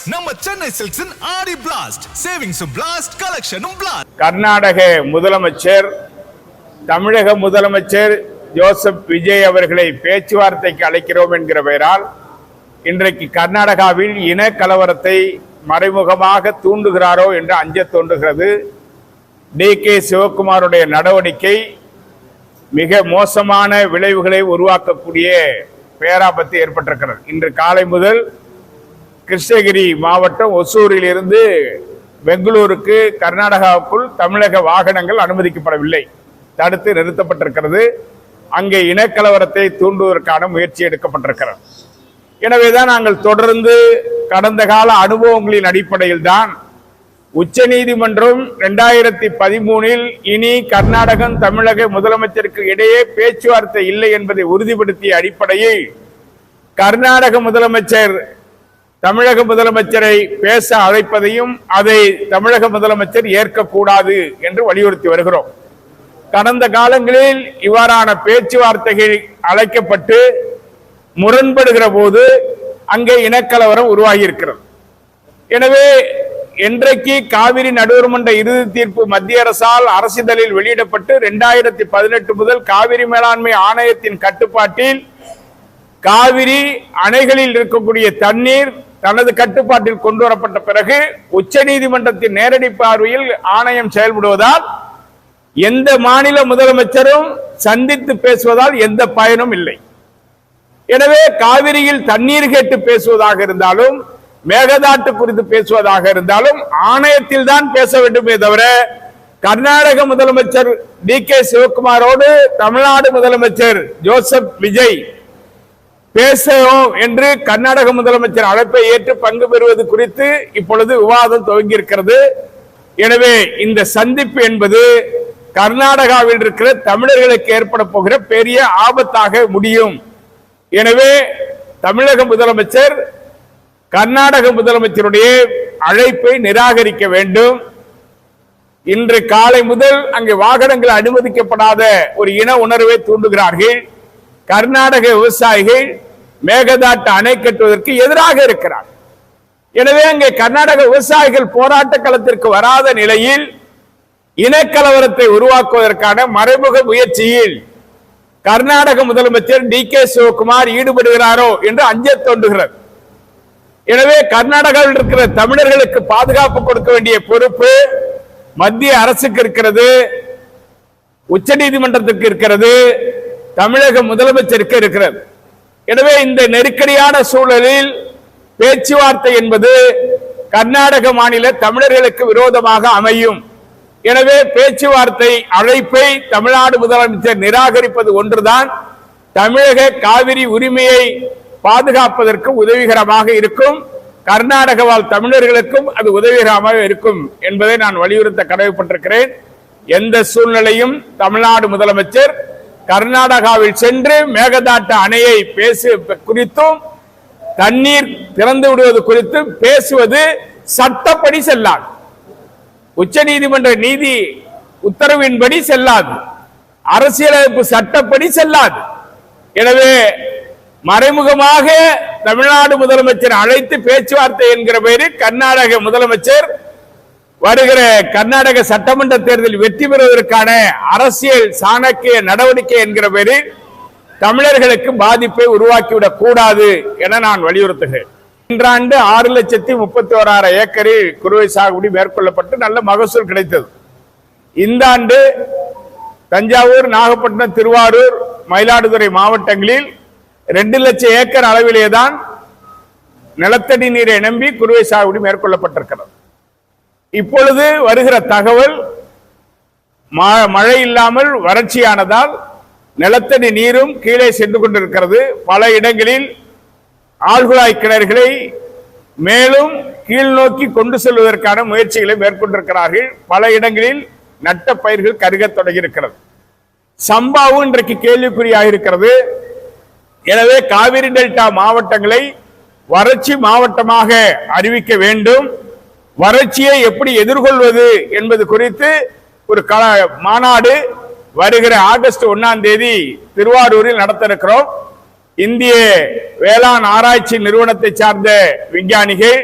நம்ம சென்னை சில்க்ஸின் Aadi blast savings blast கலெக்ஷனும் பிளாஸ்ட். கர்நாடக முதலமைச்சர் தமிழக முதலமைச்சர் ஜோசப் விஜய் அவர்களை பேச்சுவார்த்தைக்கு அழைக்கிறோம் என்கிற பெயரால் இன்றைக்கு கர்நாடகாவில் இன கலவரத்தை மறைமுகமாக தூண்டுகிறாரோ என்று அஞ்ச தோன்றுகிறது. டி.கே. சிவகுமாருடைய நடவடிக்கை மிக மோசமான விளைவுகளை உருவாக்கக்கூடிய பேராபத்து ஏற்பட்டிருக்கிறது. இன்று காலை முதல் கிருஷ்ணகிரி மாவட்டம் ஒசூரில் இருந்து பெங்களூருக்கு கர்நாடகாவுக்குள் தமிழக வாகனங்கள் அனுமதிக்கப்படவில்லை, தடுத்து நிறுத்தப்பட்டிருக்கிறது. அங்கே இனக்கலவரத்தை தூண்டுவதற்கான முயற்சி எடுக்கப்பட்டிருக்கிறது. எனவேதான் நாங்கள் தொடர்ந்து கடந்த கால அனுபவங்களின் அடிப்படையில் தான் உச்ச நீதிமன்றம் 2013 இனி கர்நாடகம் தமிழக முதலமைச்சருக்கு இடையே பேச்சுவார்த்தை இல்லை என்பதை உறுதிப்படுத்திய அடிப்படையில் கர்நாடக முதலமைச்சர் தமிழக முதலமைச்சரை பேச அழைப்பதையும் அதை தமிழக முதலமைச்சர் ஏற்கக்கூடாது என்று வலியுறுத்தி வருகிறோம். கடந்த காலங்களில் இவ்வாறான பேச்சுவார்த்தைகள் அழைக்கப்பட்டு முரண்படுகிற போது அங்கே இனக்கலவரம் உருவாகி இருக்கிறது. எனவே இன்றைக்கு காவிரி நடுவர்மன்ற இறுதி தீர்ப்பு மத்திய அரசால் அரசிதழில் வெளியிடப்பட்டு 2018 முதல் காவிரி மேலாண்மை ஆணையத்தின் கட்டுப்பாட்டில் காவிரி அணைகளில் இருக்கக்கூடிய தண்ணீர் தனது கட்டுப்பாட்டில் கொண்டு வரப்பட்ட பிறகு உச்ச நீதிமன்றத்தின் நேரடி பார்வையில் ஆணையம் செயல்படுவதால் எந்த மாநில முதலமைச்சரும் சந்தித்து பேசுவதால் எந்த பயனும் இல்லை. எனவே காவிரியில் தண்ணீர் கேட்டு பேசுவதாக இருந்தாலும் மேகதாட்டு குறித்து பேசுவதாக இருந்தாலும் ஆணையத்தில் தான் பேச வேண்டுமே தவிர கர்நாடக முதலமைச்சர் டி.கே. சிவகுமாரோடு தமிழ்நாடு முதலமைச்சர் ஜோசப் விஜய் பேசுவோம் என்று கர்நாடக முதலமைச்சர் அழைப்பை ஏற்று பங்கு பெறுவது குறித்து இப்பொழுது விவாதம் துவங்கி இருக்கிறது. எனவே இந்த சந்திப்பு என்பது கர்நாடகாவில் இருக்கிற தமிழர்களுக்கு ஏற்பட போகிற பெரிய ஆபத்தாக முடியும். எனவே தமிழக முதலமைச்சர் கர்நாடக முதலமைச்சருடைய அழைப்பை நிராகரிக்க வேண்டும். இன்று காலை முதல் அங்கே வாகனங்கள் அனுமதிக்கப்படாத ஒரு இன உணர்வை தூண்டுகிறார்கள். கர்நாடக விவசாயிகள் மேகதாட்டு அணை கட்டுவதற்கு எதிராக இருக்கிறார். எனவே அங்கே கர்நாடக விவசாயிகள் போராட்ட களத்திற்கு வராத நிலையில் இனக்கலவரத்தை உருவாக்குவதற்கான மறைமுக முயற்சியில் கர்நாடக முதலமைச்சர் டி.கே. சிவகுமார் ஈடுபடுகிறாரோ என்று அஞ்ச தோன்றுகிறது. எனவே கர்நாடகாவில் இருக்கிற தமிழர்களுக்கு பாதுகாப்பு கொடுக்க வேண்டிய பொறுப்பு மத்திய அரசுக்கு இருக்கிறது, உச்ச நீதிமன்றத்திற்கு இருக்கிறது, தமிழக முதலமைச்சருக்கு இருக்கிறது. எனவே இந்த நெருக்கடியான சூழலில் பேச்சுவார்த்தை என்பது கர்நாடக மாநில தமிழர்களுக்கு விரோதமாக அமையும். எனவே பேச்சுவார்த்தை அழைப்பை தமிழ்நாடு முதலமைச்சர் நிராகரிப்பது ஒன்றுதான் தமிழக காவிரி உரிமையை பாதுகாப்பதற்கு உதவிகரமாக இருக்கும், கர்நாடக வாழ் தமிழர்களுக்கும் அது உதவிகரமாக இருக்கும் என்பதை நான் வலியுறுத்த கடமைப்பட்டிருக்கிறேன். எந்த சூழ்நிலையும் தமிழ்நாடு முதலமைச்சர் கர்நாடகாவில் சென்று மேகதாட்டு அணையை குறித்தும் தண்ணீர் திறந்து விடுவது குறித்தும் பேசுவது சட்டப்படி செல்லாது, உச்ச நீதிமன்ற நீதி உத்தரவின்படி செல்லாது, அரசியலமைப்பு சட்டப்படி செல்லாது. எனவே மறைமுகமாக தமிழ்நாடு முதலமைச்சர் அழைத்து பேச்சுவார்த்தை என்கிற பெயரில் கர்நாடக முதலமைச்சர் வருகிற கர்நாடக சட்டமன்ற தேர்தலில் வெற்றி பெறுவதற்கான அரசியல் சாணக்கிய நடவடிக்கை என்கிற பெயரில் தமிழர்களுக்கு பாதிப்பை உருவாக்கிவிடக் கூடாது என நான் வலியுறுத்துகிறேன். இன்றாண்டு 6,31,000 ஏக்கரில் குறுவை சாகுபடி மேற்கொள்ளப்பட்டு நல்ல மகசூல் கிடைத்தது. இந்த ஆண்டு தஞ்சாவூர், நாகப்பட்டினம், திருவாரூர், மயிலாடுதுறை மாவட்டங்களில் 2 லட்சம் ஏக்கர் அளவிலேதான் நிலத்தடி நீரை நம்பி குறுவை சாகுபடி மேற்கொள்ளப்பட்டிருக்கிறது. இப்பொழுது வருகிற தகவல் மழை இல்லாமல் வறட்சியானதால் நிலத்தடி நீரும் கீழே சென்று கொண்டிருக்கிறது. பல இடங்களில் ஆழ்குழாய் கிணறுகளை மேலும் கீழ் நோக்கி கொண்டு செல்வதற்கான முயற்சிகளை மேற்கொண்டிருக்கிறார்கள். பல இடங்களில் நட்ட பயிர்கள் கருகத் தொடங்கியிருக்கிறது. சம்பாவும் இன்றைக்கு கேள்விக்குறியாக இருக்கிறது. எனவே காவிரி டெல்டா மாவட்டங்களை வறட்சி மாவட்டமாக அறிவிக்க வேண்டும். வறட்சியை எப்படி எதிர்கொள்வது என்பது குறித்து ஒரு மாநாடு வருகிற ஆகஸ்ட் 1ஆம் தேதி திருவாரூரில் நடத்த இருக்கிறோம். இந்திய வேளாண் ஆராய்ச்சி நிறுவனத்தை சார்ந்த விஞ்ஞானிகள்,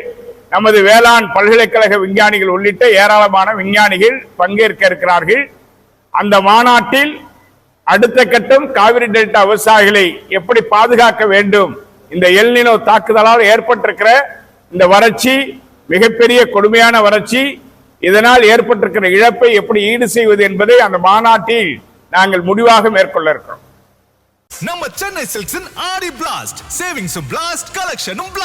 நமது வேளாண் பல்கலைக்கழக விஞ்ஞானிகள் உள்ளிட்ட ஏராளமான விஞ்ஞானிகள் பங்கேற்க இருக்கிறார்கள். அந்த மாநாட்டில் அடுத்த கட்டம் காவிரி டெல்டா விவசாயிகளை எப்படி பாதுகாக்க வேண்டும், இந்த எல்னினோ தாக்குதலால் ஏற்பட்டிருக்கிற இந்த வறட்சி மிகப்பெரிய கொடுமையான வறட்சி, இதனால் ஏற்பட்டிருக்கிற இழப்பை எப்படி ஈடு செய்வது என்பதை அந்த மாநாட்டில் நாங்கள் முடிவாக மேற்கொள்ள இருக்கிறோம். நம்ம சென்னை சில்க்ஸின் ஆடி பிளாஸ்ட், சேவிங்ஸும் பிளாஸ்ட், கலெக்ஷனும் பிளாஸ்ட்.